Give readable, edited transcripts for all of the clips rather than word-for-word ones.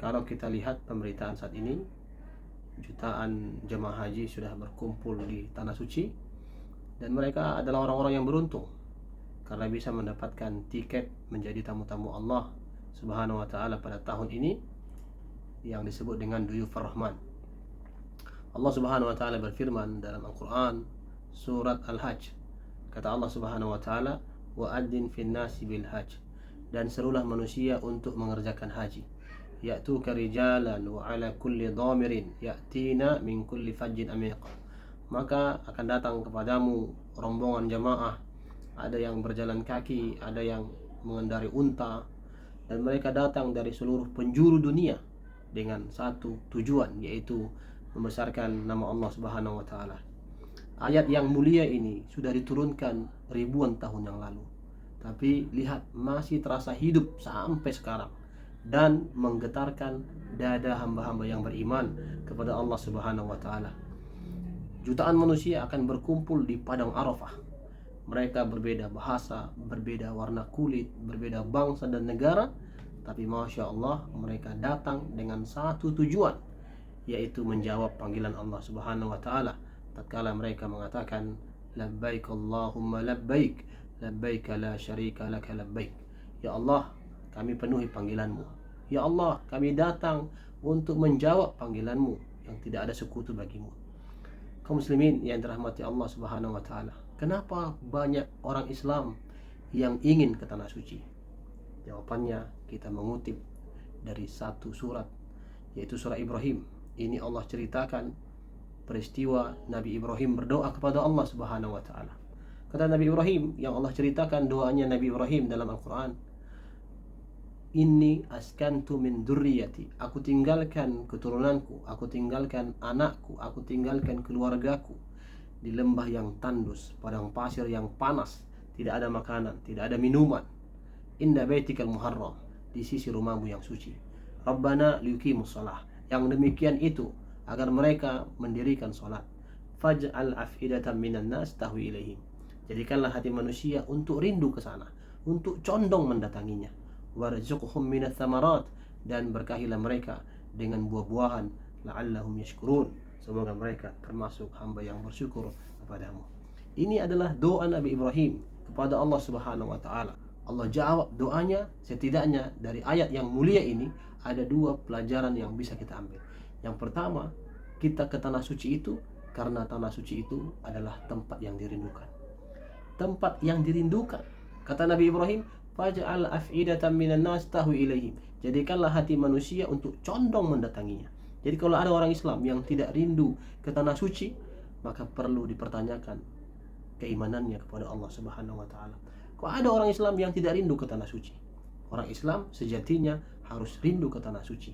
Kalau kita lihat pemberitaan saat ini, jutaan jemaah haji sudah berkumpul di tanah suci, dan mereka adalah orang-orang yang beruntung karena bisa mendapatkan tiket menjadi tamu-tamu Allah Subhanahu wa taala pada tahun ini yang disebut dengan Duyufur Rahman. Allah Subhanahu wa taala berfirman dalam Al-Qur'an surat Al-Hajj. Kata Allah Subhanahu wa taala, "Wa adzin fin nasi bil hajj." Dan serulah manusia untuk mengerjakan haji. Ya'tuka rijalan wa ala kulli dhamirin ya'tina min kulli fajjin amiq. Maka akan datang kepadamu rombongan jamaah, ada yang berjalan kaki, ada yang mengendarai unta, dan mereka datang dari seluruh penjuru dunia dengan satu tujuan, yaitu membesarkan nama Allah Subhanahu wa taala. Ayat yang mulia ini sudah diturunkan ribuan tahun yang lalu, tapi lihat masih terasa hidup sampai sekarang dan menggetarkan dada hamba-hamba yang beriman kepada Allah Subhanahu wa taala. Jutaan manusia akan berkumpul di padang Arafah. Mereka berbeda bahasa, berbeda warna kulit, berbeda bangsa dan negara, tapi Masya Allah mereka datang dengan satu tujuan, yaitu menjawab panggilan Allah Subhanahu wa taala tatkala mereka mengatakan labbaik Allahumma labbaik, labbaik la syarika laka labbaik. Ya Allah, kami penuhi panggilanmu. Ya Allah, kami datang untuk menjawab panggilanmu yang tidak ada sekutu bagimu. Kaum muslimin yang dirahmati Allah Subhanahu wa taala, kenapa banyak orang Islam yang ingin ke tanah suci? Jawabannya kita mengutip dari satu surat, yaitu surah Ibrahim. Ini Allah ceritakan peristiwa Nabi Ibrahim berdoa kepada Allah Subhanahu wa taala. Kata Nabi Ibrahim, yang Allah ceritakan doanya Nabi Ibrahim dalam Al-Qur'an, "Inni askantu min dzurriyyati." Aku tinggalkan keturunanku, aku tinggalkan anakku, aku tinggalkan keluargaku di lembah yang tandus, padang pasir yang panas, tidak ada makanan, tidak ada minuman. Inda baitikal muharram, di sisi rumahmu yang suci. Rabbana liyuqimus shalah. Yang demikian itu agar mereka mendirikan salat. Faj'al af'idatan minan nas tahwi ilaihim. Jadikanlah hati manusia untuk rindu ke sana, untuk condong mendatanginya. Warzuqhum minats tsamarat, dan berkahilah mereka dengan buah-buahan, la'allahum yashkurun. Semoga mereka termasuk hamba yang bersyukur kepadamu. Ini adalah doa Nabi Ibrahim kepada Allah Subhanahu wa taala. Allah jawab doanya. Setidaknya dari ayat yang mulia ini ada dua pelajaran yang bisa kita ambil. Yang pertama, kita ke tanah suci itu karena tanah suci itu adalah tempat yang dirindukan. Tempat yang dirindukan. Kata Nabi Ibrahim, faj'al af'idatan minan nas tahwi ilaihim. Jadikanlah hati manusia untuk condong mendatanginya. Jadi kalau ada orang Islam yang tidak rindu ke tanah suci, maka perlu dipertanyakan keimanannya kepada Allah Subhanahu wa taala. Kok ada orang Islam yang tidak rindu ke tanah suci? Orang Islam sejatinya harus rindu ke tanah suci.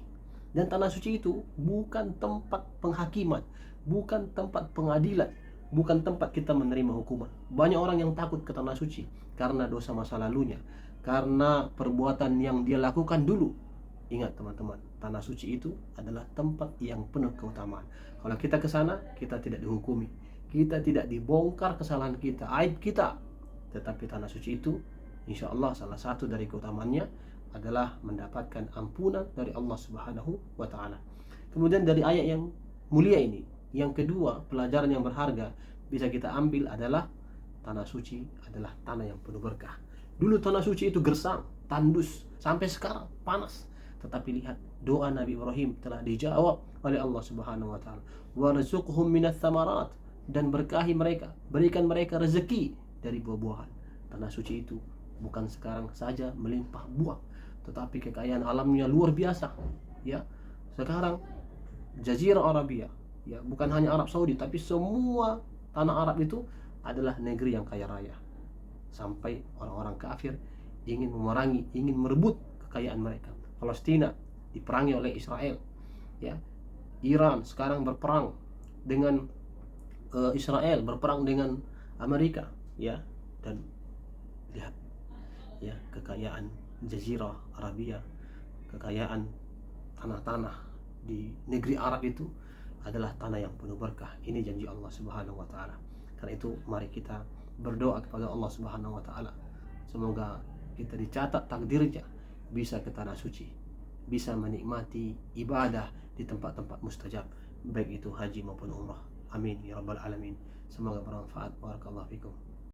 Dan tanah suci itu bukan tempat penghakiman, bukan tempat pengadilan, bukan tempat kita menerima hukuman. Banyak orang yang takut ke tanah suci karena dosa masa lalunya, karena perbuatan yang dia lakukan dulu. Ingat teman-teman, tanah suci itu adalah tempat yang penuh keutamaan. Kalau kita ke sana, kita tidak dihukumi, kita tidak dibongkar kesalahan kita, aib kita. Tetapi tanah suci itu, insya Allah salah satu dari keutamaannya adalah mendapatkan ampunan dari Allah Subhanahu wa taala. Kemudian dari ayat yang mulia ini, yang kedua, pelajaran yang berharga bisa kita ambil adalah tanah suci adalah tanah yang penuh berkah. Dulu tanah suci itu gersang, tandus, sampai sekarang panas. Tetapi lihat, doa Nabi Ibrahim telah dijawab oleh Allah Subhanahu wa taala. Warzuqhum minats tsamarat, dan berkahi mereka, berikan mereka rezeki dari buah-buahan. Tanah suci itu bukan sekarang saja melimpah buah, tetapi kekayaan alamnya luar biasa. Ya, sekarang Jazirah Arabia, ya, bukan hanya Arab Saudi, tapi semua tanah Arab itu adalah negeri yang kaya raya. Sampai orang-orang kafir ingin memerangi, ingin merebut kekayaan mereka. Palestina diperangi oleh Israel, ya. Iran sekarang berperang dengan Israel, berperang dengan Amerika, ya. Dan lihat, ya, kekayaan Jazirah Arabia, kekayaan tanah-tanah di negeri Arab itu adalah tanah yang penuh berkah. Ini janji Allah Subhanahu wa taala. Karena itu mari kita berdoa kepada Allah Subhanahu wa taala, semoga kita dicatat takdirnya bisa ke tanah suci. bisa menikmati ibadah di tempat-tempat mustajab, baik itu haji maupun umrah. Amin ya rabbal alamin. Semoga bermanfaat. Barakallahu fikum.